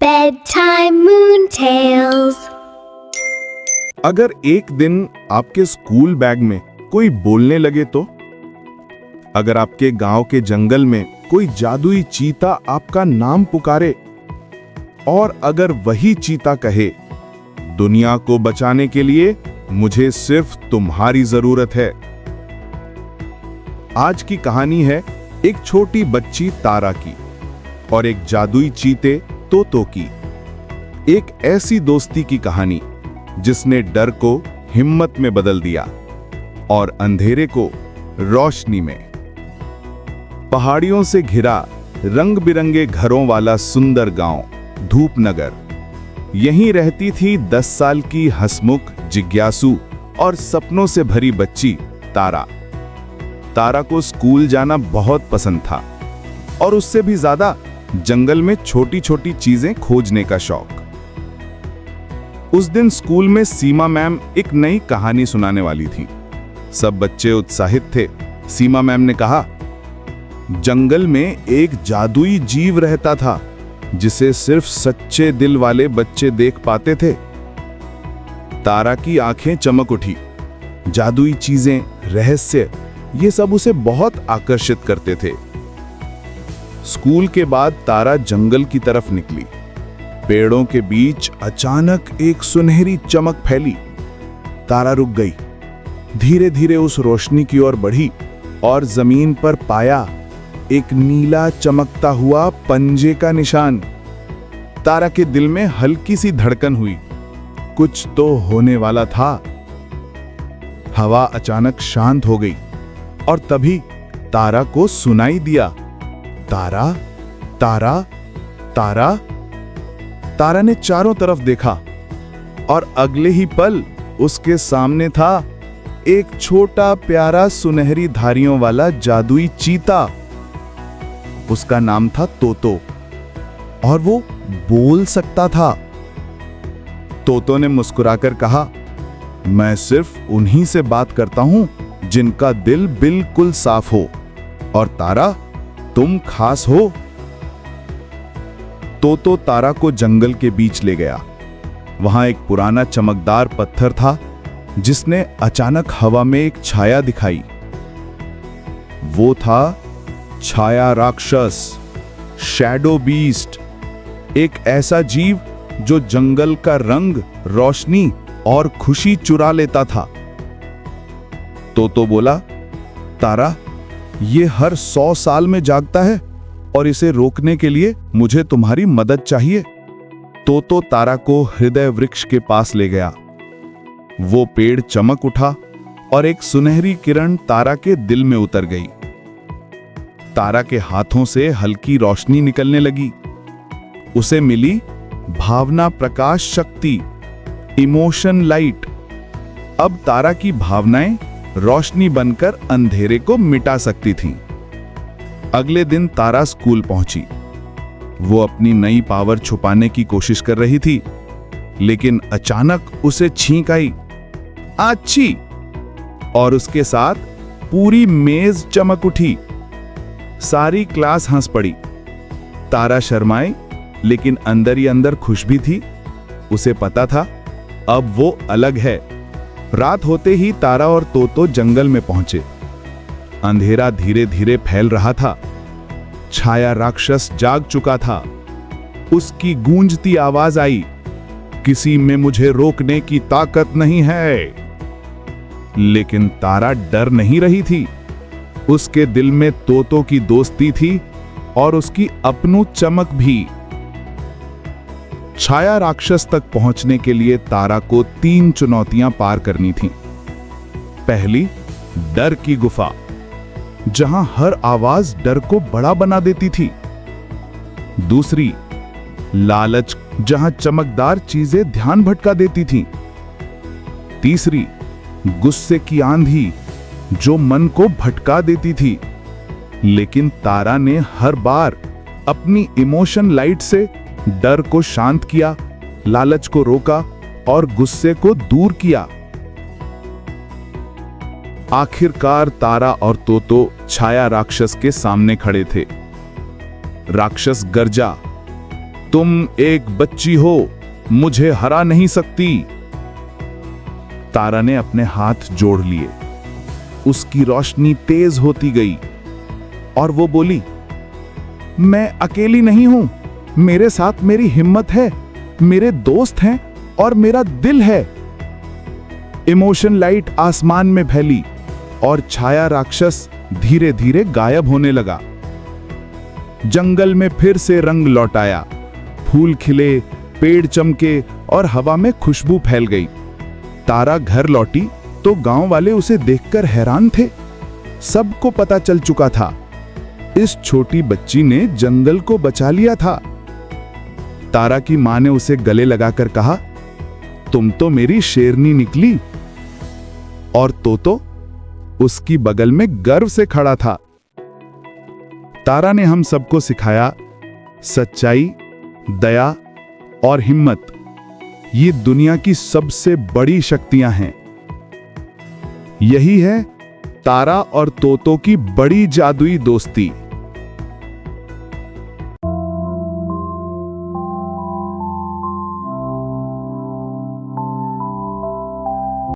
Bedtime Moon Tales. अगर एक दिन आपके स्कूल बैग में कोई बोलने लगे तो? अगर आपके गांव के जंगल में कोई जादुई चीता आपका नाम पुकारे और अगर वही चीता कहे, दुनिया को बचाने के लिए मुझे सिर्फ तुम्हारी जरूरत है। आज की कहानी है एक छोटी बच्ची तारा की और एक जादुई चीते तोतो की। एक ऐसी दोस्ती की कहानी जिसने डर को हिम्मत में बदल दिया और अंधेरे को रोशनी में। पहाड़ियों से घिरा रंग बिरंगे घरों वाला सुंदर गांव धूपनगर। यहीं रहती थी 10 साल की हंसमुख, जिज्ञासु और सपनों से भरी बच्ची तारा। तारा को स्कूल जाना बहुत पसंद था और उससे भी ज्यादा जंगल में छोटी छोटी चीजें खोजने का शौक। उस दिन स्कूल में सीमा मैम एक नई कहानी सुनाने वाली थी। सब बच्चे उत्साहित थे। सीमा मैम ने कहा, जंगल में एक जादुई जीव रहता था जिसे सिर्फ सच्चे दिल वाले बच्चे देख पाते थे। तारा की आंखें चमक उठी। जादुई चीजें, रहस्य, ये सब उसे बहुत आकर्षित करते थे। स्कूल के बाद तारा जंगल की तरफ निकली। पेड़ों के बीच अचानक एक सुनहरी चमक फैली। तारा रुक गई, धीरे धीरे उस रोशनी की ओर बढ़ी और जमीन पर पाया एक नीला चमकता हुआ पंजे का निशान। तारा के दिल में हल्की सी धड़कन हुई, कुछ तो होने वाला था। हवा अचानक शांत हो गई और तभी तारा को सुनाई दिया, तारा, तारा, तारा। तारा ने चारों तरफ देखा और अगले ही पल उसके सामने था एक छोटा प्यारा सुनहरी धारियों वाला जादुई चीता। उसका नाम था तोतो और वो बोल सकता था। तोतो ने मुस्कुराकर कहा, मैं सिर्फ उन्हीं से बात करता हूं जिनका दिल बिल्कुल साफ हो, और तारा, तुम खास हो। तोतो तारा को जंगल के बीच ले गया। वहां एक पुराना चमकदार पत्थर था जिसने अचानक हवा में एक छाया दिखाई। वो था छाया राक्षस, शैडो बीस्ट, एक ऐसा जीव जो जंगल का रंग, रोशनी और खुशी चुरा लेता था। तोतो बोला, तारा, ये हर 100 साल में जागता है और इसे रोकने के लिए मुझे तुम्हारी मदद चाहिए। तोतो तारा को हृदय वृक्ष के पास ले गया। वो पेड़ चमक उठा और एक सुनहरी किरण तारा के दिल में उतर गई। तारा के हाथों से हल्की रोशनी निकलने लगी। उसे मिली भावना प्रकाश शक्ति, इमोशन लाइट। अब तारा की भावनाएं रोशनी बनकर अंधेरे को मिटा सकती थीं। अगले दिन तारा स्कूल पहुंची। वो अपनी नई पावर छुपाने की कोशिश कर रही थी, लेकिन अचानक उसे छींक आई, आच्छी! और उसके साथ पूरी मेज चमक उठी। सारी क्लास हंस पड़ी। तारा शर्माई, लेकिन अंदर ही अंदर खुश भी थी। उसे पता था अब वो अलग है। रात होते ही तारा और तोतो जंगल में पहुंचे। अंधेरा धीरे धीरे फैल रहा था। छाया राक्षस जाग चुका था। उसकी गूंजती आवाज आई, किसी में मुझे रोकने की ताकत नहीं है। लेकिन तारा डर नहीं रही थी। उसके दिल में तोतो की दोस्ती थी और उसकी अपनू चमक भी। छाया राक्षस तक पहुंचने के लिए तारा को 3 चुनौतियां पार करनी थीं। पहली, डर की गुफा, जहां हर आवाज डर को बड़ा बना देती थी। दूसरी, लालच, जहां चमकदार चीजें ध्यान भटका देती थीं। तीसरी, गुस्से की आंधी, जो मन को भटका देती थी। लेकिन तारा ने हर बार अपनी इमोशन लाइट से डर को शांत किया, लालच को रोका और गुस्से को दूर किया। आखिरकार तारा और तोतो छाया राक्षस के सामने खड़े थे। राक्षस गर्जा, तुम एक बच्ची हो, मुझे हरा नहीं सकती। तारा ने अपने हाथ जोड़ लिए। उसकी रोशनी तेज होती गई और वो बोली, मैं अकेली नहीं हूं, मेरे साथ मेरी हिम्मत है, मेरे दोस्त हैं और मेरा दिल है। इमोशन लाइट आसमान में फैली और छाया राक्षस धीरे धीरे गायब होने लगा। जंगल में फिर से रंग लौट आया, फूल खिले, पेड़ चमके और हवा में खुशबू फैल गई। तारा घर लौटी तो गांव वाले उसे देखकर हैरान थे। सबको पता चल चुका था, इस छोटी बच्ची ने जंगल को बचा लिया था। तारा की मां ने उसे गले लगाकर कहा, तुम तो मेरी शेरनी निकली। और तोतो उसकी बगल में गर्व से खड़ा था। तारा ने हम सबको सिखाया, सच्चाई, दया और हिम्मत ये दुनिया की सबसे बड़ी शक्तियां हैं। यही है तारा और तोतो की बड़ी जादुई दोस्ती।